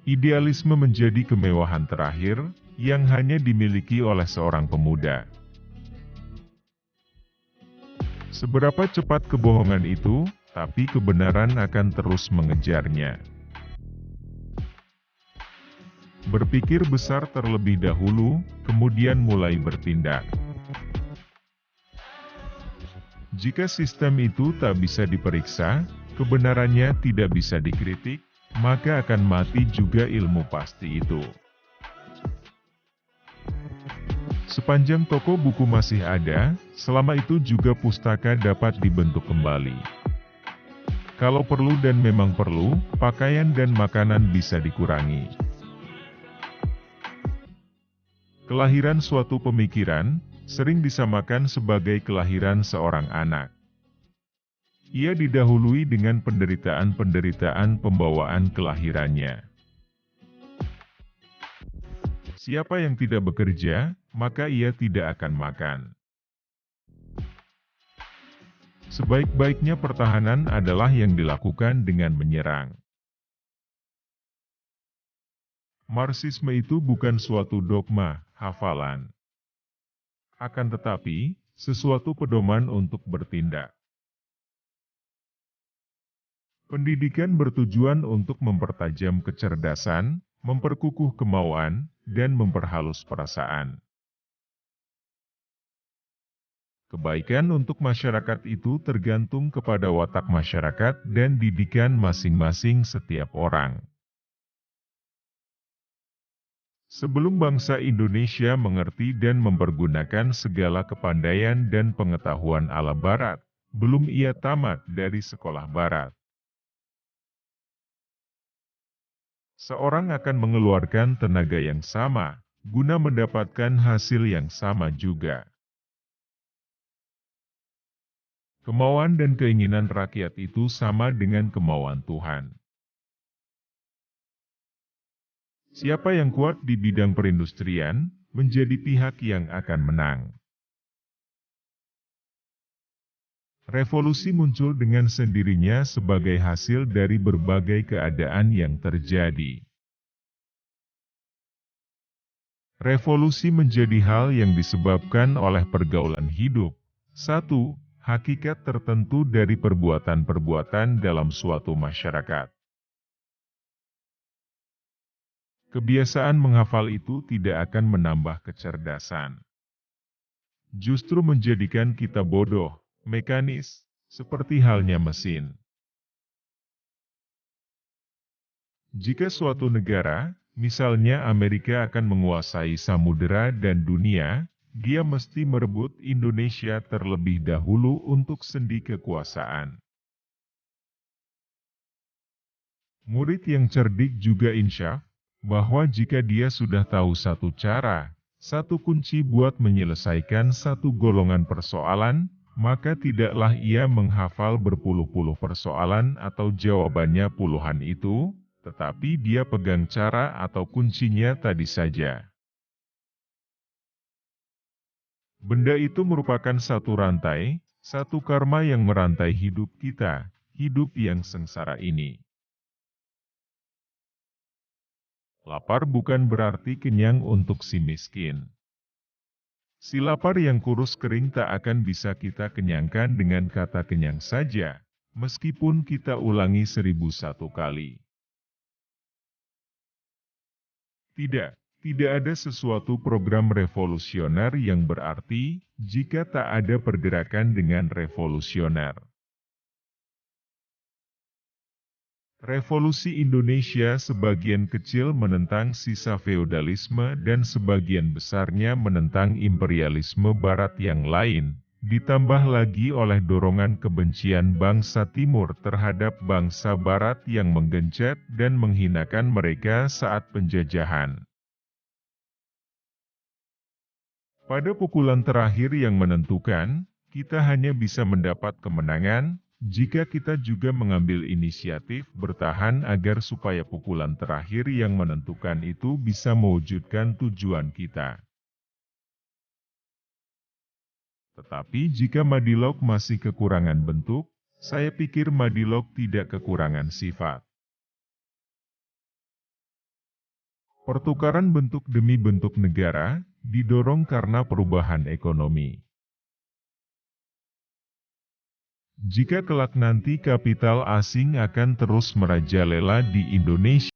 Idealisme menjadi kemewahan terakhir yang hanya dimiliki oleh seorang pemuda. Seberapa cepat kebohongan itu, tapi kebenaran akan terus mengejarnya. Berpikir besar terlebih dahulu, kemudian mulai bertindak. Jika sistem itu tak bisa diperiksa, kebenarannya tidak bisa dikritik, maka akan mati juga ilmu pasti itu. Sepanjang toko buku masih ada, selama itu juga pustaka dapat dibentuk kembali. Kalau perlu dan memang perlu, pakaian dan makanan bisa dikurangi. Kelahiran suatu pemikiran sering disamakan sebagai kelahiran seorang anak. Ia didahului dengan penderitaan-penderitaan pembawaan kelahirannya. Siapa yang tidak bekerja, maka ia tidak akan makan. Sebaik-baiknya pertahanan adalah yang dilakukan dengan menyerang. Marxisme itu bukan suatu dogma, hafalan. Akan tetapi, sesuatu pedoman untuk bertindak. Pendidikan bertujuan untuk mempertajam kecerdasan, memperkukuh kemauan, dan memperhalus perasaan. Kebaikan untuk masyarakat itu tergantung kepada watak masyarakat dan didikan masing-masing setiap orang. Sebelum bangsa Indonesia mengerti dan mempergunakan segala kepandaian dan pengetahuan ala Barat, belum ia tamat dari sekolah Barat. Seorang akan mengeluarkan tenaga yang sama, guna mendapatkan hasil yang sama juga. Kemauan dan keinginan rakyat itu sama dengan kemauan Tuhan. Siapa yang kuat di bidang perindustrian, menjadi pihak yang akan menang. Revolusi muncul dengan sendirinya sebagai hasil dari berbagai keadaan yang terjadi. Revolusi menjadi hal yang disebabkan oleh pergaulan hidup. 1. Hakikat tertentu dari perbuatan-perbuatan dalam suatu masyarakat. Kebiasaan menghafal itu tidak akan menambah kecerdasan. Justru menjadikan kita bodoh, mekanis, seperti halnya mesin. Jika suatu negara, misalnya Amerika akan menguasai samudera dan dunia, dia mesti merebut Indonesia terlebih dahulu untuk sendi kekuasaan. Murid yang cerdik juga insyaf, bahwa jika dia sudah tahu satu cara, satu kunci buat menyelesaikan satu golongan persoalan, maka tidaklah ia menghafal berpuluh-puluh persoalan atau jawabannya puluhan itu, tetapi dia pegang cara atau kuncinya tadi saja. Benda itu merupakan satu rantai, satu karma yang merantai hidup kita, hidup yang sengsara ini. Lapar bukan berarti kenyang untuk si miskin. Si lapar yang kurus kering tak akan bisa kita kenyangkan dengan kata kenyang saja, meskipun kita ulangi 1001 kali. Tidak ada sesuatu program revolusioner yang berarti jika tak ada pergerakan dengan revolusioner. Revolusi Indonesia sebagian kecil menentang sisa feodalisme dan sebagian besarnya menentang imperialisme Barat yang lain, ditambah lagi oleh dorongan kebencian bangsa Timur terhadap bangsa Barat yang menggencet dan menghinakan mereka saat penjajahan. Pada pukulan terakhir yang menentukan, kita hanya bisa mendapat kemenangan jika kita juga mengambil inisiatif bertahan agar supaya pukulan terakhir yang menentukan itu bisa mewujudkan tujuan kita. Tetapi jika Madilog masih kekurangan bentuk, saya pikir Madilog tidak kekurangan sifat. Pertukaran bentuk demi bentuk negara didorong karena perubahan ekonomi. Jika kelak nanti kapital asing akan terus merajalela di Indonesia,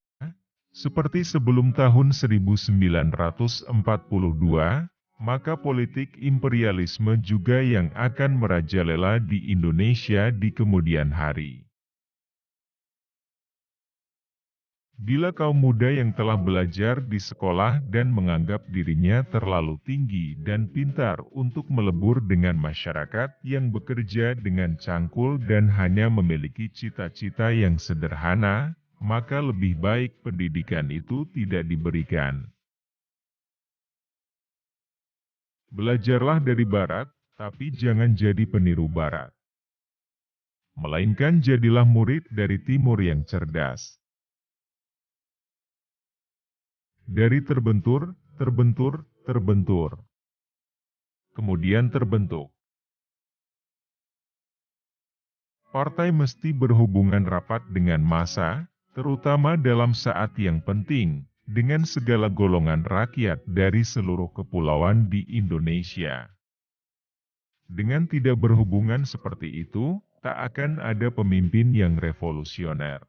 seperti sebelum tahun 1942, maka politik imperialisme juga yang akan merajalela di Indonesia di kemudian hari. Bila kaum muda yang telah belajar di sekolah dan menganggap dirinya terlalu tinggi dan pintar untuk melebur dengan masyarakat yang bekerja dengan cangkul dan hanya memiliki cita-cita yang sederhana, maka lebih baik pendidikan itu tidak diberikan. Belajarlah dari Barat, tapi jangan jadi peniru Barat. Melainkan jadilah murid dari Timur yang cerdas. Dari terbentur, terbentur, terbentur. Kemudian terbentuk. Partai mesti berhubungan rapat dengan massa, terutama dalam saat yang penting, dengan segala golongan rakyat dari seluruh kepulauan di Indonesia. Dengan tidak berhubungan seperti itu, tak akan ada pemimpin yang revolusioner.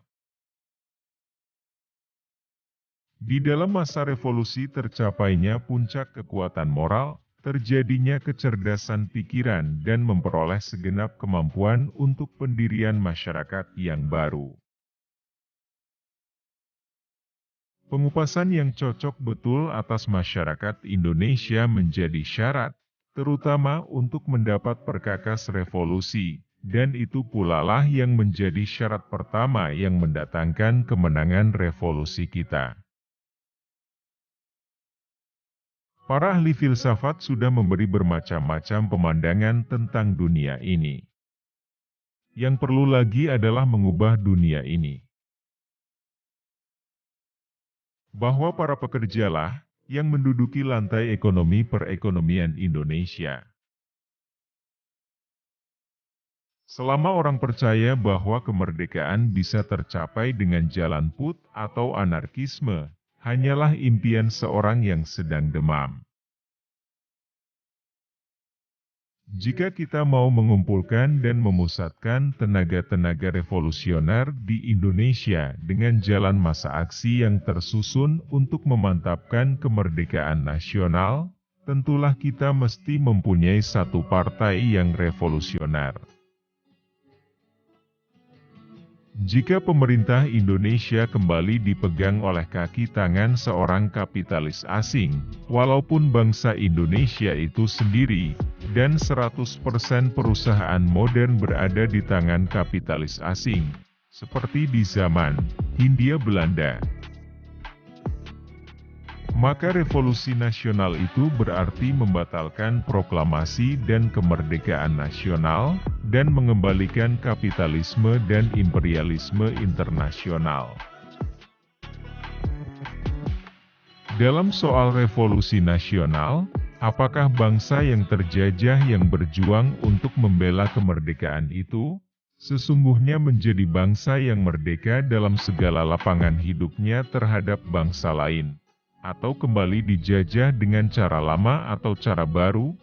Di dalam masa revolusi tercapainya puncak kekuatan moral, terjadinya kecerdasan pikiran dan memperoleh segenap kemampuan untuk pendirian masyarakat yang baru. Pengupasan yang cocok betul atas masyarakat Indonesia menjadi syarat, terutama untuk mendapat perkakas revolusi, dan itu pula lah yang menjadi syarat pertama yang mendatangkan kemenangan revolusi kita. Para ahli filsafat sudah memberi bermacam-macam pemandangan tentang dunia ini. Yang perlu lagi adalah mengubah dunia ini. Bahwa para pekerjalah yang menduduki lantai ekonomi perekonomian Indonesia. Selama orang percaya bahwa kemerdekaan bisa tercapai dengan jalan put atau anarkisme, hanyalah impian seorang yang sedang demam. Jika kita mau mengumpulkan dan memusatkan tenaga-tenaga revolusioner di Indonesia dengan jalan masa aksi yang tersusun untuk memantapkan kemerdekaan nasional, tentulah kita mesti mempunyai satu partai yang revolusioner. Jika pemerintah Indonesia kembali dipegang oleh kaki tangan seorang kapitalis asing, walaupun bangsa Indonesia itu sendiri, dan 100% perusahaan modern berada di tangan kapitalis asing, seperti di zaman Hindia Belanda, maka revolusi nasional itu berarti membatalkan proklamasi dan kemerdekaan nasional, dan mengembalikan kapitalisme dan imperialisme internasional. Dalam soal revolusi nasional, apakah bangsa yang terjajah yang berjuang untuk membela kemerdekaan itu, sesungguhnya menjadi bangsa yang merdeka dalam segala lapangan hidupnya terhadap bangsa lain, atau kembali dijajah dengan cara lama atau cara baru?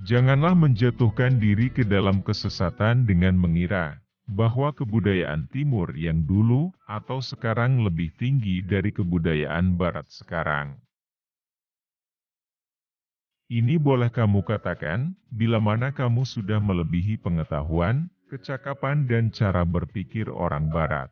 Janganlah menjatuhkan diri ke dalam kesesatan dengan mengira bahwa kebudayaan Timur yang dulu atau sekarang lebih tinggi dari kebudayaan Barat sekarang. Ini boleh kamu katakan, bila mana kamu sudah melebihi pengetahuan, kecakapan dan cara berpikir orang Barat.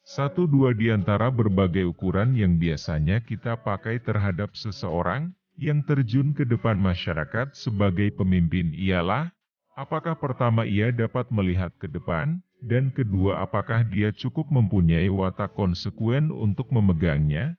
Satu dua di antara berbagai ukuran yang biasanya kita pakai terhadap seseorang yang terjun ke depan masyarakat sebagai pemimpin ialah, apakah pertama ia dapat melihat ke depan, dan kedua apakah dia cukup mempunyai watak konsekuen untuk memegangnya.